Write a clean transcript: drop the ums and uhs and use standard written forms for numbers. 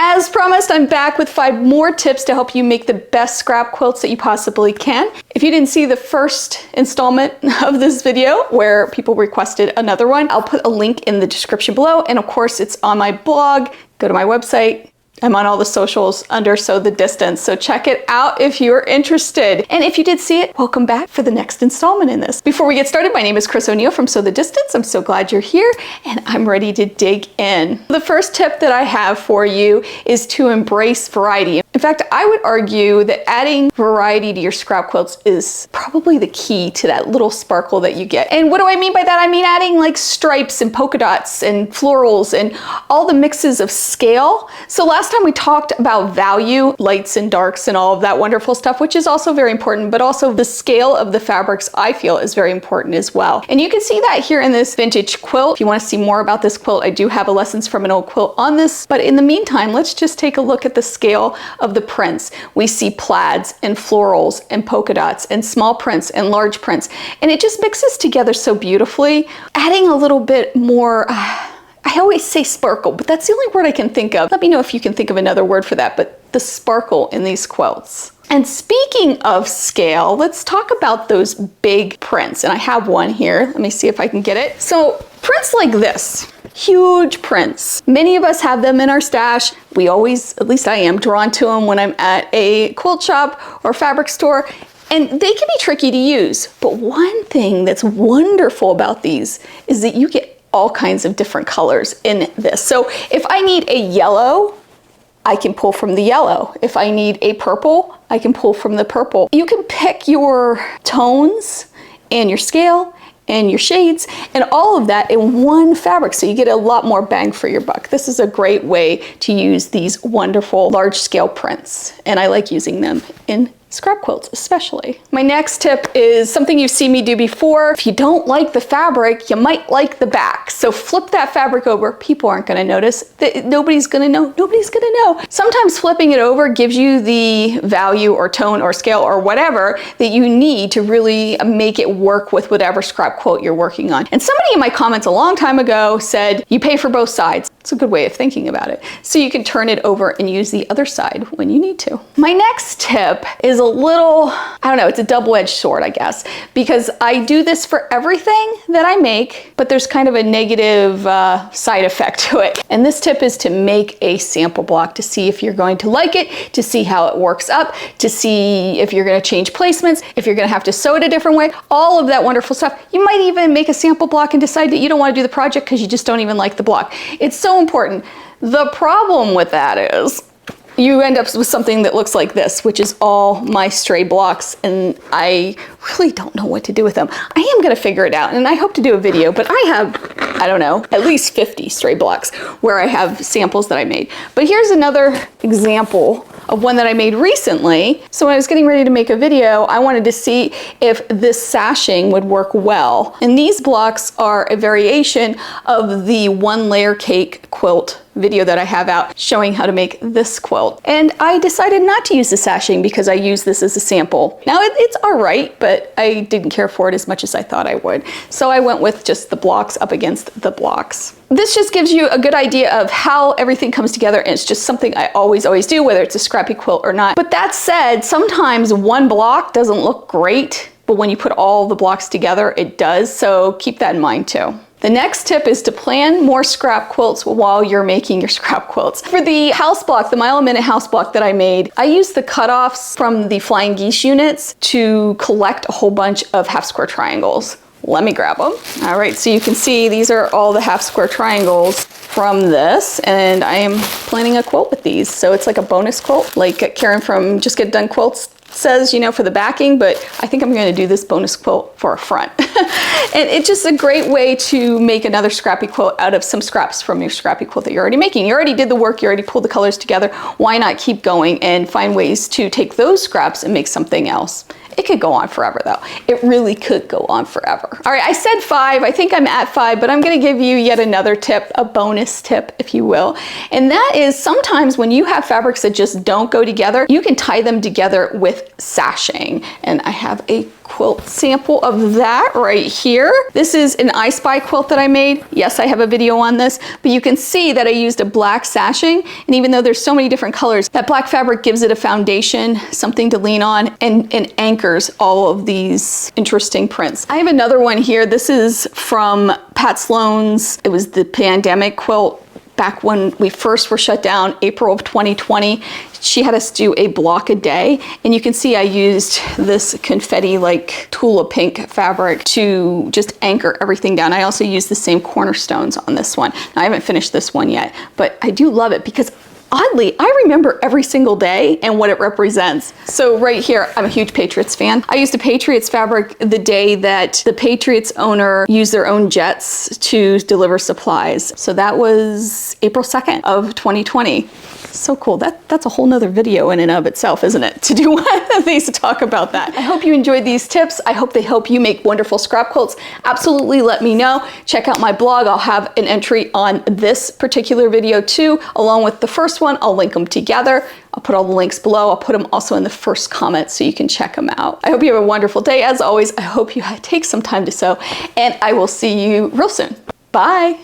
As promised, I'm back with 5 more tips to help you make the best scrap quilts that you possibly can. If you didn't see the first installment of this video where people requested another one, I'll put a link in the description below. And of course, it's on my blog. Go to my website. I'm on all the socials under Sew the Distance, so check it out if you're interested. And if you did see it, welcome back for the next installment in this. Before we get started, my name is Chris O'Neill from Sew the Distance. I'm so glad you're here, and I'm ready to dig in. The first tip that I have for you is to embrace variety. In fact, I would argue that adding variety to your scrap quilts is probably the key to that little sparkle that you get. And what do I mean by that? I mean adding like stripes and polka dots and florals and all the mixes of scale. So last time we talked about value, lights and darks and all of that wonderful stuff, which is also very important, but also the scale of the fabrics I feel is very important as well. And you can see that here in this vintage quilt. If you want to see more about this quilt, I do have a lessons from an old quilt on this. But in the meantime, let's just take a look at the scale of the prints. We see plaids and florals and polka dots and small prints and large prints. And it just mixes together so beautifully, adding a little bit more, I always say sparkle, but that's the only word I can think of. Let me know if you can think of another word for that, but the sparkle in these quilts. And speaking of scale, let's talk about those big prints. And I have one here. Let me see if I can get it. So prints like this, huge prints. Many of us have them in our stash. We always, at least I am, drawn to them when I'm at a quilt shop or fabric store. And they can be tricky to use. But one thing that's wonderful about these is that you get all kinds of different colors in this. So if I need a yellow, I can pull from the yellow. If I need a purple, I can pull from the purple. You can pick your tones and your scale and your shades and all of that in one fabric, so you get a lot more bang for your buck. This is a great way to use these wonderful large scale prints, and I like using them in scrap quilts especially. My next tip is something you've seen me do before. If you don't like the fabric, you might like the back. So flip that fabric over. People aren't gonna notice. Nobody's gonna know. Nobody's gonna know. Sometimes flipping it over gives you the value or tone or scale or whatever that you need to really make it work with whatever scrap quilt you're working on. And somebody in my comments a long time ago said, you pay for both sides. It's a good way of thinking about it. So you can turn it over and use the other side when you need to. My next tip is a little, I don't know, it's a double-edged sword, I guess, because I do this for everything that I make, but there's kind of a negative side effect to it. And this tip is to make a sample block to see if you're going to like it, to see how it works up, to see if you're going to change placements, if you're going to have to sew it a different way, all of that wonderful stuff. You might even make a sample block and decide that you don't want to do the project because you just don't even like the block. It's so important. The problem with that is you end up with something that looks like this, which is all my stray blocks, and I really don't know what to do with them. I am gonna figure it out, and I hope to do a video, but I have, I don't know, at least 50 stray blocks where I have samples that I made. But here's another example of one that I made recently. So when I was getting ready to make a video, I wanted to see if this sashing would work well. And these blocks are a variation of the 1-layer cake quilt video that I have out showing how to make this quilt. And I decided not to use the sashing because I use this as a sample. Now it's all right, but I didn't care for it as much as I thought I would. So I went with just the blocks up against the blocks. This just gives you a good idea of how everything comes together, and it's just something I always do, whether it's a scrappy quilt or not. But that said, sometimes one block doesn't look great, but when you put all the blocks together, it does. So keep that in mind too. The next tip is to plan more scrap quilts while you're making your scrap quilts. For the house block, the mile a minute house block that I made, I used the cutoffs from the Flying Geese units to collect a whole bunch of half square triangles. Let me grab them. All right, so you can see these are all the half square triangles from this, and I am planning a quilt with these. So it's like a bonus quilt, like Karen from Just Get Done Quilts says, you know, for the backing, but I think I'm going to do this bonus quilt for a front. And it's just a great way to make another scrappy quilt out of some scraps from your scrappy quilt that you're already making. You already did the work, you already pulled the colors together. Why not keep going and find ways to take those scraps and make something else? It could go on forever though. It really could go on forever. All right, I said 5, I think I'm at 5, but I'm gonna give you yet another tip, a bonus tip, if you will. And that is sometimes when you have fabrics that just don't go together, you can tie them together with sashing. And I have a quilt sample of that right here. This is an I Spy quilt that I made. Yes, I have a video on this, but you can see that I used a black sashing. And even though there's so many different colors, that black fabric gives it a foundation, something to lean on, and anchors all of these interesting prints. I have another one here. This is from Pat Sloan's, it was the pandemic quilt. Back when we first were shut down, April of 2020, she had us do a block a day. And you can see I used this confetti like Tula pink fabric to just anchor everything down. I also used the same cornerstones on this one. Now, I haven't finished this one yet, but I do love it because oddly, I remember every single day and what it represents. So right here, I'm a huge Patriots fan. I used a Patriots fabric the day that the Patriots owner used their own jets to deliver supplies. So that was April 2nd of 2020. So cool. That's a whole nother video in and of itself, isn't it? To do one of these to talk about that. I hope you enjoyed these tips. I hope they help you make wonderful scrap quilts. Absolutely let me know. Check out my blog. I'll have an entry on this particular video too, along with the first one. I'll link them together. I'll put all the links below. I'll put them also in the first comment so you can check them out. I hope you have a wonderful day. As always, I hope you take some time to sew, and I will see you real soon. Bye.